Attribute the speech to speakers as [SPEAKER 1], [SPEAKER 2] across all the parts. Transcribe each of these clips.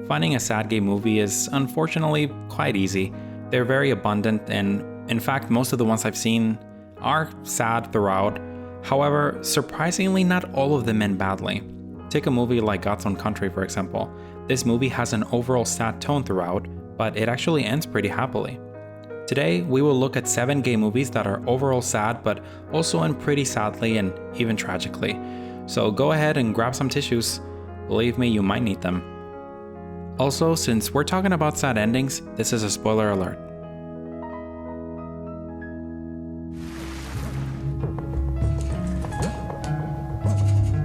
[SPEAKER 1] Finding a sad gay movie is unfortunately quite easy. They're very abundant, and in fact, most of the ones I've seen are sad throughout. However, surprisingly, not all of them end badly. Take a movie like God's Own Country, for example. This movie has an overall sad tone throughout, but it actually ends pretty happily. Today, we will look at 7 gay movies that are overall sad, but also end pretty sadly and even tragically. So go ahead and grab some tissues. Believe me, you might need them. Also, since we're talking about sad endings, this is a spoiler alert.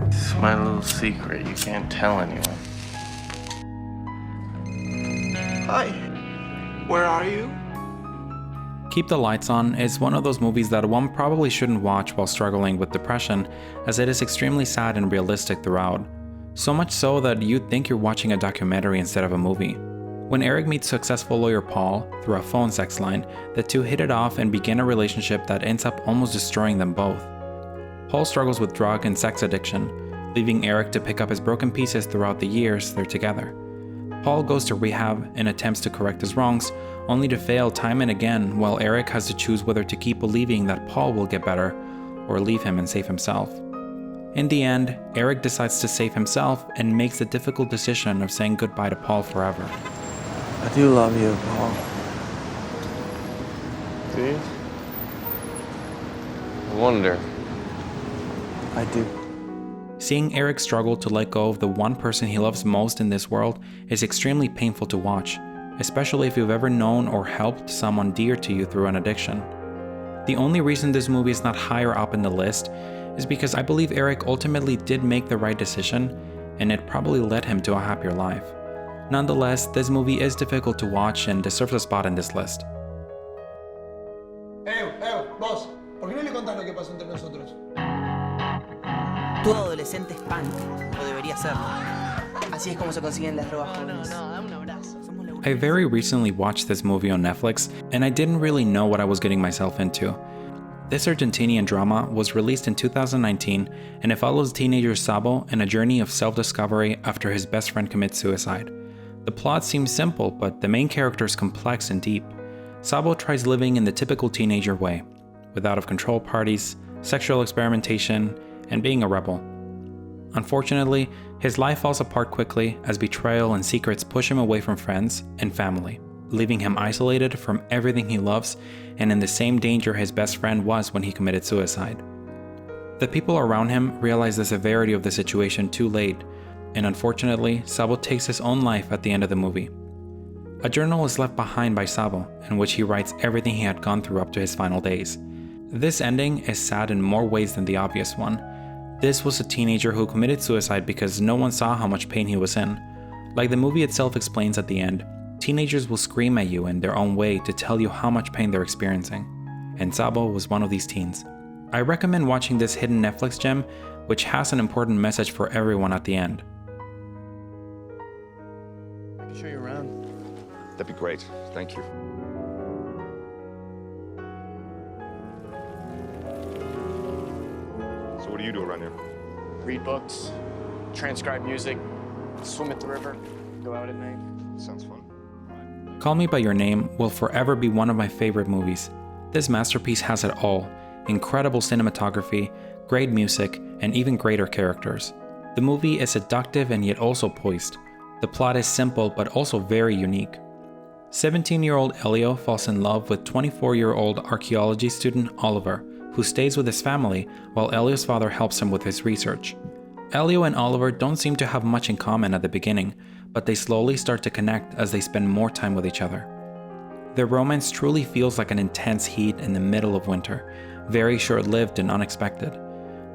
[SPEAKER 2] This is my little secret. You can't tell anyone.
[SPEAKER 3] Hi. Where are you?
[SPEAKER 1] Keep the Lights On is one of those movies that one probably shouldn't watch while struggling with depression, as it is extremely sad and realistic throughout. So much so that you'd think you're watching a documentary instead of a movie. When Eric meets successful lawyer Paul through a phone sex line, the two hit it off and begin a relationship that ends up almost destroying them both. Paul struggles with drug and sex addiction, leaving Eric to pick up his broken pieces throughout the years they're together. Paul goes to rehab and attempts to correct his wrongs, only to fail time and again, while Eric has to choose whether to keep believing that Paul will get better or leave him and save himself. In the end, Eric decides to save himself and makes the difficult decision of saying goodbye to Paul forever.
[SPEAKER 3] I do love you, Paul.
[SPEAKER 2] Do you? I wonder.
[SPEAKER 3] I do.
[SPEAKER 1] Seeing Eric struggle to let go of the one person he loves most in this world is extremely painful to watch, especially if you've ever known or helped someone dear to you through an addiction. The only reason this movie is not higher up in the list is because I believe Eric ultimately did make the right decision, and it probably led him to a happier life. Nonetheless, this movie is difficult to watch and deserves a spot in this list.
[SPEAKER 4] Vos, ¿por qué no le contás lo que pasó entre nosotros?
[SPEAKER 5] Todo adolescente es punk, o debería serlo. Así es como se consiguen las drogas jóvenes.
[SPEAKER 4] dame un abrazo.
[SPEAKER 1] I very recently watched this movie on Netflix, and I didn't really know what I was getting myself into. This Argentinian drama was released in 2019, and it follows teenager Sabo in a journey of self-discovery after his best friend commits suicide. The plot seems simple, but the main character is complex and deep. Sabo tries living in the typical teenager way, with out-of-control parties, sexual experimentation, and being a rebel. Unfortunately, his life falls apart quickly as betrayal and secrets push him away from friends and family, leaving him isolated from everything he loves and in the same danger his best friend was when he committed suicide. The people around him realize the severity of the situation too late, and unfortunately, Sabo takes his own life at the end of the movie. A journal is left behind by Sabo, in which he writes everything he had gone through up to his final days. This ending is sad in more ways than the obvious one. This was a teenager who committed suicide because no one saw how much pain he was in. Like the movie itself explains at the end, teenagers will scream at you in their own way to tell you how much pain they're experiencing. And Sabo was one of these teens. I recommend watching this hidden Netflix gem, which has an important message for everyone at the end.
[SPEAKER 3] I can show you around.
[SPEAKER 6] That'd be great. Thank you. So what do you do around here?
[SPEAKER 7] Read books, transcribe music, swim at the river, go out at night.
[SPEAKER 6] Sounds fun.
[SPEAKER 1] Call Me By Your Name will forever be one of my favorite movies. This masterpiece has it all: incredible cinematography, great music, and even greater characters. The movie is seductive and yet also poised. The plot is simple but also very unique. 17-year-old Elio falls in love with 24-year-old archaeology student Oliver, who stays with his family while Elio's father helps him with his research. Elio and Oliver don't seem to have much in common at the beginning, but they slowly start to connect as they spend more time with each other. Their romance truly feels like an intense heat in the middle of winter, very short-lived and unexpected.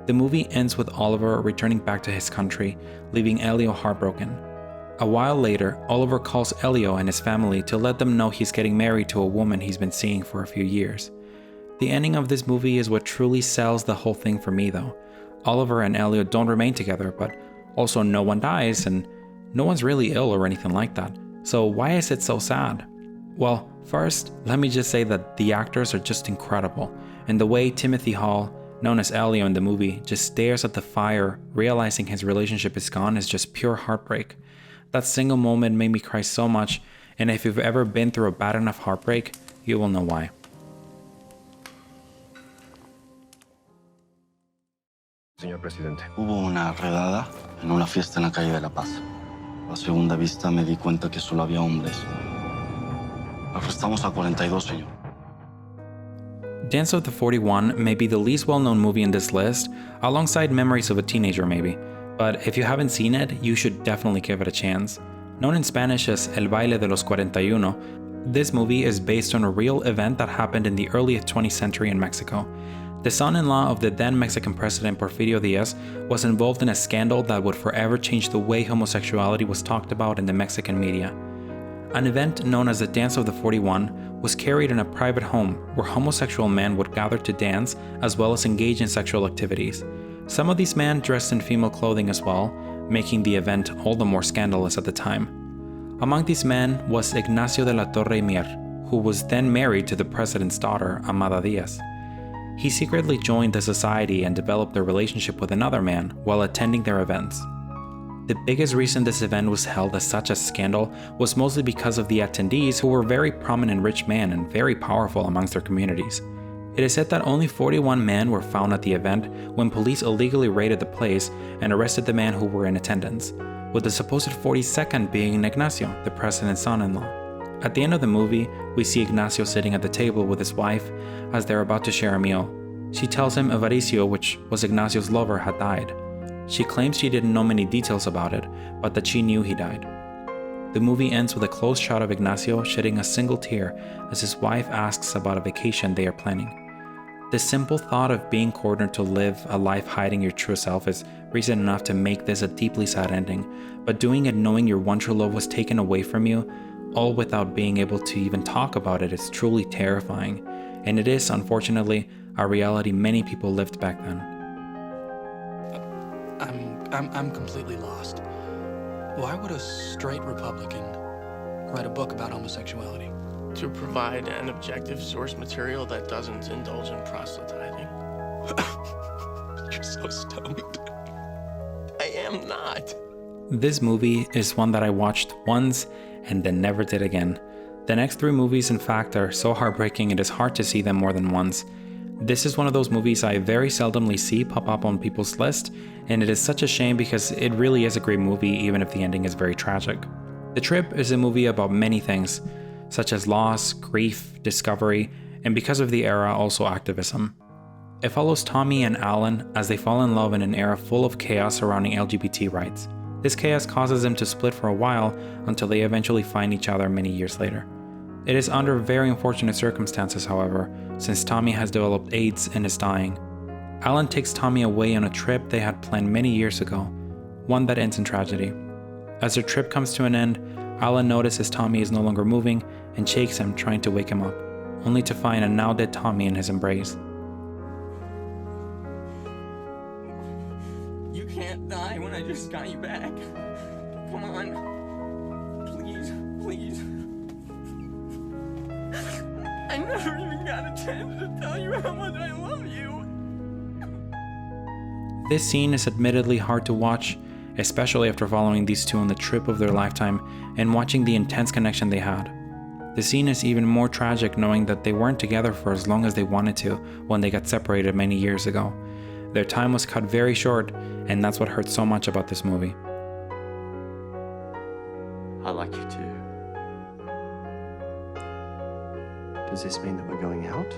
[SPEAKER 1] The movie ends with Oliver returning back to his country, leaving Elio heartbroken. A while later, Oliver calls Elio and his family to let them know he's getting married to a woman he's been seeing for a few years. The ending of this movie is what truly sells the whole thing for me though. Oliver and Elio don't remain together, but also no one dies and no one's really ill or anything like that. So why is it so sad? Well, first, let me just say that the actors are just incredible, and the way Timothy Hall, known as Elio in the movie, just stares at the fire, realizing his relationship is gone, is just pure heartbreak. That single moment made me cry so much, and if you've ever been through a bad enough heartbreak, you will know why.
[SPEAKER 6] Señor presidente.
[SPEAKER 8] Hubo una redada en una fiesta en la calle de La Paz. A segunda vista me di cuenta que solo había hombres. Arrestamos a 42, señor.
[SPEAKER 1] Dance of the 41 may be the least well-known movie in this list, alongside Memories of a Teenager maybe, but if you haven't seen it, you should definitely give it a chance. Known in Spanish as El Baile de los 41, this movie is based on a real event that happened in the early 20th century in Mexico. The son-in-law of the then Mexican president Porfirio Diaz was involved in a scandal that would forever change the way homosexuality was talked about in the Mexican media. An event known as the Dance of the 41 was carried in a private home where homosexual men would gather to dance as well as engage in sexual activities. Some of these men dressed in female clothing as well, making the event all the more scandalous at the time. Among these men was Ignacio de la Torre y Mier, who was then married to the president's daughter, Amada Diaz. He secretly joined the society and developed a relationship with another man while attending their events. The biggest reason this event was held as such a scandal was mostly because of the attendees, who were very prominent rich men and very powerful amongst their communities. It is said that only 41 men were found at the event when police illegally raided the place and arrested the men who were in attendance, with the supposed 42nd being Ignacio, the president's son-in-law. At the end of the movie, we see Ignacio sitting at the table with his wife as they're about to share a meal. She tells him Evaricio, which was Ignacio's lover, had died. She claims she didn't know many details about it, but that she knew he died. The movie ends with a close shot of Ignacio shedding a single tear as his wife asks about a vacation they are planning. The simple thought of being cornered to live a life hiding your true self is reason enough to make this a deeply sad ending, but doing it knowing your one true love was taken away from you, all without being able to even talk about it, is truly terrifying, and it is, unfortunately, a reality many people lived back then.
[SPEAKER 9] I'm completely lost. Why would a straight Republican write a book about homosexuality?
[SPEAKER 2] To provide an objective source material that doesn't indulge in proselytizing.
[SPEAKER 9] You're so stoned.
[SPEAKER 2] I am not.
[SPEAKER 1] This movie is one that I watched once and then never did again. The next 3 movies, in fact, are so heartbreaking it is hard to see them more than once. This is one of those movies I very seldomly see pop up on people's list, and it is such a shame because it really is a great movie even if the ending is very tragic. The Trip is a movie about many things, such as loss, grief, discovery, and because of the era, also activism. It follows Tommy and Alan as they fall in love in an era full of chaos surrounding LGBT rights. This chaos causes them to split for a while until they eventually find each other many years later. It is under very unfortunate circumstances, however, since Tommy has developed AIDS and is dying. Alan takes Tommy away on a trip they had planned many years ago, one that ends in tragedy. As their trip comes to an end, Alan notices Tommy is no longer moving and shakes him, trying to wake him up, only to find a now dead Tommy in his embrace.
[SPEAKER 2] You can't die when I just got you back. Come on. Please, please. I never even got a chance to tell you how much I love you.
[SPEAKER 1] This scene is admittedly hard to watch, especially after following these two on the trip of their lifetime and watching the intense connection they had. The scene is even more tragic knowing that they weren't together for as long as they wanted to when they got separated many years ago. Their time was cut very short, and that's what hurts so much about this movie.
[SPEAKER 3] I like you too. Does this mean that we're going out?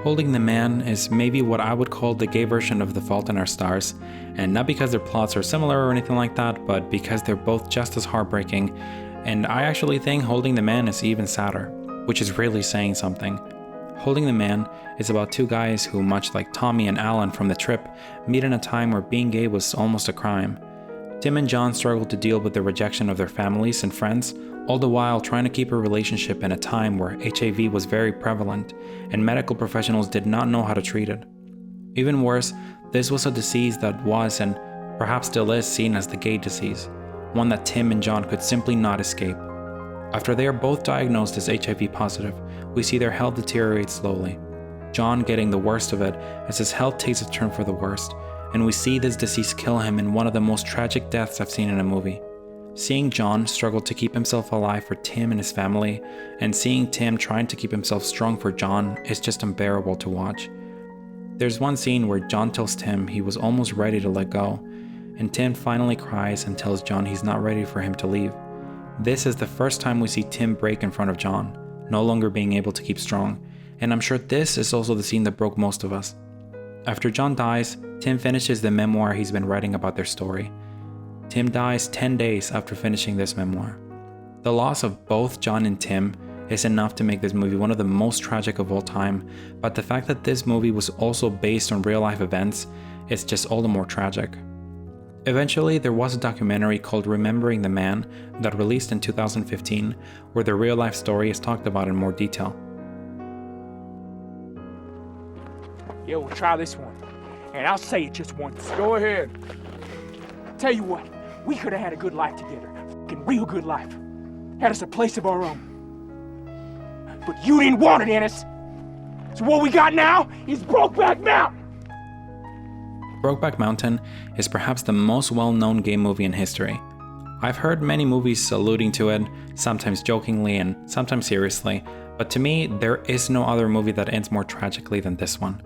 [SPEAKER 1] Holding the Man is maybe what I would call the gay version of The Fault in Our Stars, and not because their plots are similar or anything like that, but because they're both just as heartbreaking, and I actually think Holding the Man is even sadder, which is really saying something. Holding the Man is about 2 guys who, much like Tommy and Alan from The Trip, meet in a time where being gay was almost a crime. Tim and John struggled to deal with the rejection of their families and friends, all the while trying to keep a relationship in a time where HIV was very prevalent and medical professionals did not know how to treat it. Even worse, this was a disease that was and perhaps still is seen as the gay disease, one that Tim and John could simply not escape. After they are both diagnosed as HIV positive, we see their health deteriorate slowly. John getting the worst of it as his health takes a turn for the worst, and we see this disease kill him in one of the most tragic deaths I've seen in a movie. Seeing John struggle to keep himself alive for Tim and his family, and seeing Tim trying to keep himself strong for John is just unbearable to watch. There's one scene where John tells Tim he was almost ready to let go, and Tim finally cries and tells John he's not ready for him to leave. This is the first time we see Tim break in front of John, no longer being able to keep strong, and I'm sure this is also the scene that broke most of us. After John dies, Tim finishes the memoir he's been writing about their story. Tim dies 10 days after finishing this memoir. The loss of both John and Tim is enough to make this movie one of the most tragic of all time, but the fact that this movie was also based on real life events is just all the more tragic. Eventually, there was a documentary called Remembering the Man that released in 2015, where the real life story is talked about in more detail.
[SPEAKER 10] Yeah, we'll try this one. And I'll say it just once. Go ahead. Tell you what, we could have had a good life together. Fucking real good life. Had us a place of our own. But you didn't want it, Ennis. So what we got now is Brokeback Mountain.
[SPEAKER 1] Brokeback Mountain is perhaps the most well-known gay movie in history. I've heard many movies alluding to it, sometimes jokingly and sometimes seriously, but to me, there is no other movie that ends more tragically than this one.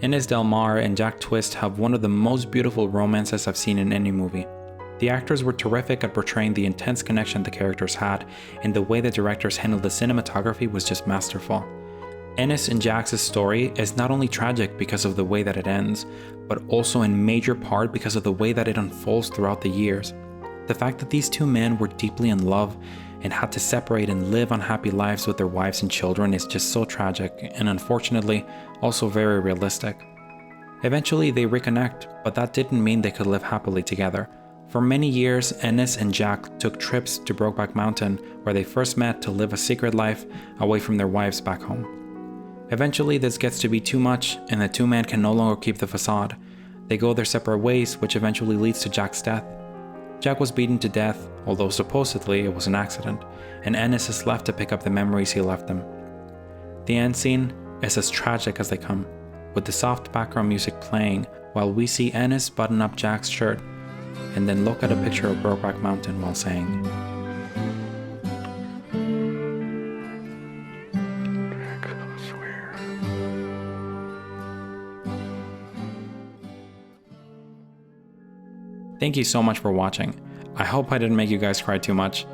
[SPEAKER 1] Inez Del Mar and Jack Twist have one of the most beautiful romances I've seen in any movie. The actors were terrific at portraying the intense connection the characters had, and the way the directors handled the cinematography was just masterful. Ennis and Jax's story is not only tragic because of the way that it ends, but also in major part because of the way that it unfolds throughout the years. The fact that these two men were deeply in love and had to separate and live unhappy lives with their wives and children is just so tragic, and unfortunately, also very realistic. Eventually they reconnect, but that didn't mean they could live happily together. For many years, Ennis and Jack took trips to Brokeback Mountain, where they first met to live a secret life away from their wives back home. Eventually this gets to be too much, and the two men can no longer keep the facade. They go their separate ways, which eventually leads to Jack's death. Jack was beaten to death, although supposedly it was an accident, and Ennis is left to pick up the memories he left them. The end scene is as tragic as they come, with the soft background music playing while we see Ennis button up Jack's shirt and then look at a picture of Brokeback Mountain while saying, Thank you so much for watching. I hope I didn't make you guys cry too much.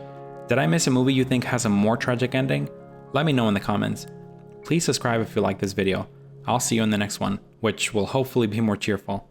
[SPEAKER 1] Did I miss a movie you think has a more tragic ending? Let me know in the comments. Please subscribe if you like this video. I'll see you in the next one, which will hopefully be more cheerful.